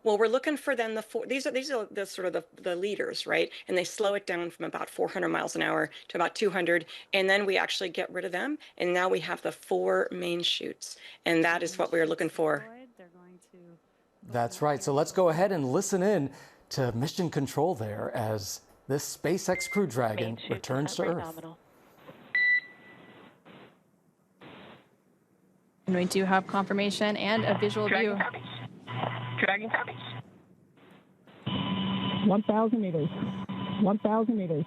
Well, we're looking for then these are the sort of the leaders, right? And they slow it down from about 400 miles an hour to about 200, and then we actually get rid of them, and now we have the four main chutes, and that is what we're looking for. That's right. So let's go ahead and listen in to mission control there as this SpaceX Crew Dragon returns to Earth. And we do have confirmation and a visual view. Dragon copies. 1,000 meters. 1,000 meters.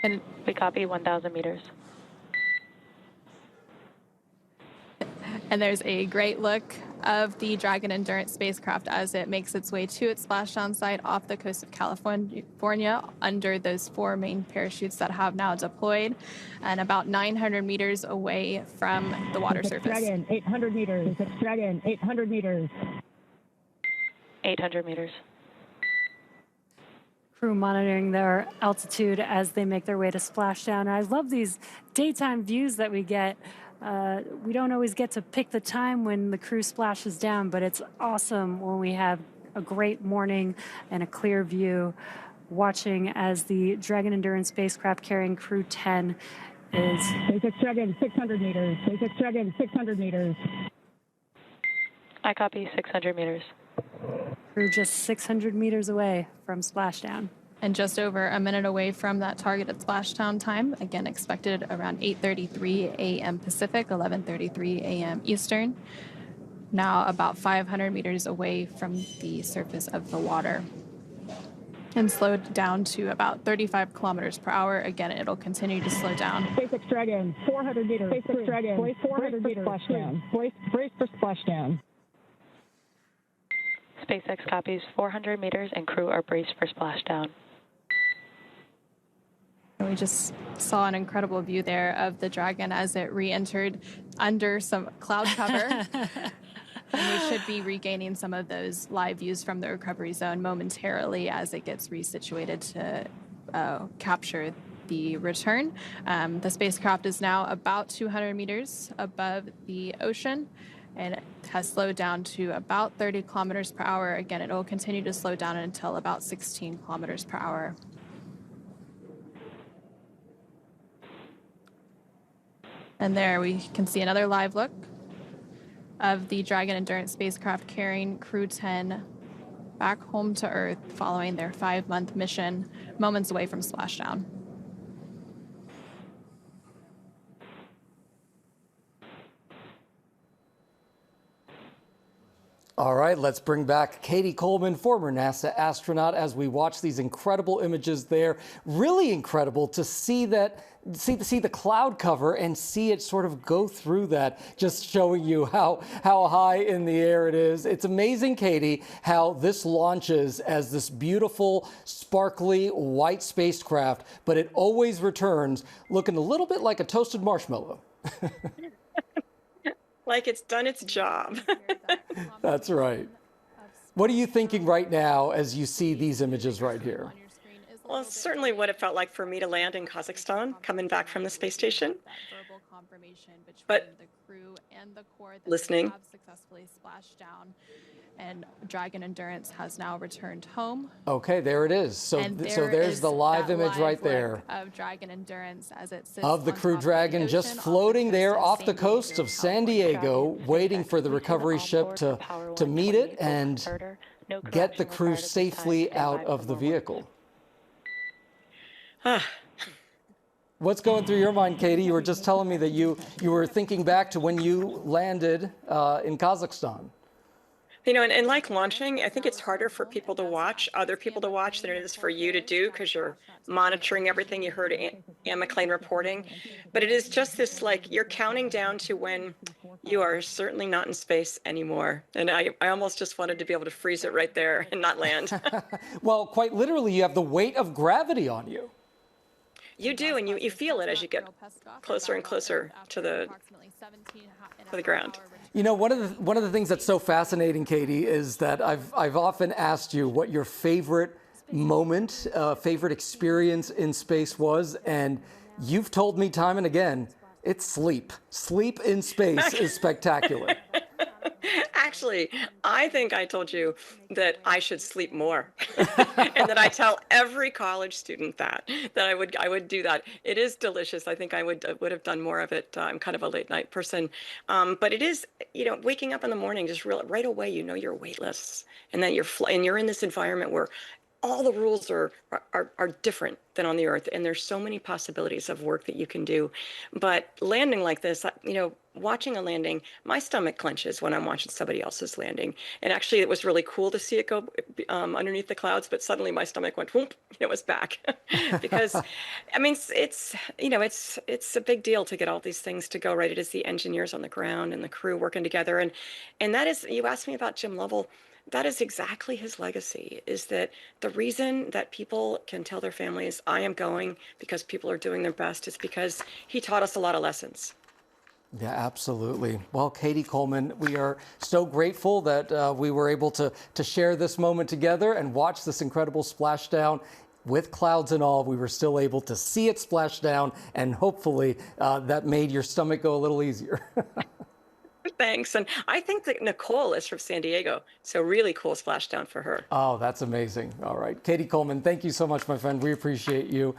And we copy 1,000 meters. And there's a great look of the Dragon Endurance spacecraft as it makes its way to its splashdown site off the coast of California under those four main parachutes that have now deployed and about 900 meters away from the water surface. Dragon, 800 meters. Dragon, 800 meters. 800 meters. Crew monitoring their altitude as they make their way to splashdown. I love these daytime views that we get. We don't always get to pick the time when the crew splashes down, but it's awesome when we have a great morning and a clear view watching as the Dragon Endurance spacecraft carrying Crew-10 is... SpaceX Dragon, 600 meters. SpaceX Dragon, 600 meters. I copy 600 meters. Crew just 600 meters away from splashdown. And just over a minute away from that targeted splashdown time, again expected around 8:33 a.m. Pacific, 11:33 a.m. Eastern. Now about 500 meters away from the surface of the water. And slowed down to about 35 kilometers per hour. Again, it'll continue to slow down. SpaceX Dragon, 400 meters. SpaceX Dragon, 400 meters. Splashdown. Brace for splashdown. SpaceX copies 400 meters and crew are braced for splashdown. We just saw an incredible view there of the Dragon as it re-entered under some cloud cover. And we should be regaining some of those live views from the recovery zone momentarily as it gets resituated to capture the return. The spacecraft is now about 200 meters above the ocean and it has slowed down to about 30 kilometers per hour. Again, it will continue to slow down until about 16 kilometers per hour. And there we can see another live look of the Dragon Endurance spacecraft carrying Crew-10 back home to Earth following their 5-month mission, moments away from splashdown. All right, let's bring back Cady Coleman, former NASA astronaut, as we watch these incredible images there. Really incredible to see that, see the cloud cover and see it sort of go through that, just showing you how high in the air it is. It's amazing, Cady, how this launches as this beautiful, sparkly white spacecraft, but it always returns looking a little bit like a toasted marshmallow. Like it's done its job. That's right. What are you thinking right now as you see these images right here? Well, it's certainly what it felt like for me to land in Kazakhstan, coming back from the space station. But listening. Successfully splashed down, and Dragon Endurance has now returned home. Okay, there it is. So there's the live image right there of Dragon Endurance as it sits of the Crew Dragon just floating there off the coast of San Diego, waiting for the recovery ship to meet it and get the crew safely out of the vehicle. What's going through your mind, Cady? You were just telling me that you were thinking back to when you landed in Kazakhstan. You know, and like launching, I think it's harder for people to watch, other people to watch, than it is for you to do, because you're monitoring everything. You heard Anne McLean reporting. But it is just this, like, you're counting down to when you are certainly not in space anymore. And I almost just wanted to be able to freeze it right there and not land. Well, quite literally, you have the weight of gravity on you. You do, and you feel it as you get closer and closer to the ground. You know, one of the things that's so fascinating, Cady, is that I've often asked you what your favorite moment, favorite experience in space was, and you've told me time and again, it's sleep. Sleep in space is spectacular. Actually, I think I told you that I should sleep more, and that I tell every college student that I would do that. It is delicious. I think I would have done more of it. I'm kind of a late night person, but it is, waking up in the morning just right away, you're weightless, and then and you're in this environment where all the rules are different than on the earth, and there's so many possibilities of work that you can do. But landing like this, watching a landing, my stomach clenches when I'm watching somebody else's landing. And actually, it was really cool to see it go underneath the clouds, but suddenly my stomach went whoop, it was back. Because I mean, it's a big deal to get all these things to go right. It is the engineers on the ground and the crew working together, and that is, you asked me about Jim Lovell. That is exactly his legacy, is that the reason that people can tell their families, I am going because people are doing their best, is because he taught us a lot of lessons. Yeah, absolutely. Well, Cady Coleman, we are so grateful that we were able to share this moment together and watch this incredible splashdown. With clouds and all, we were still able to see it splash down, and hopefully that made your stomach go a little easier. Thanks. And I think that Nicole is from San Diego, so really cool splashdown for her. Oh, that's amazing. All right. Cady Coleman, thank you so much, my friend. We appreciate you.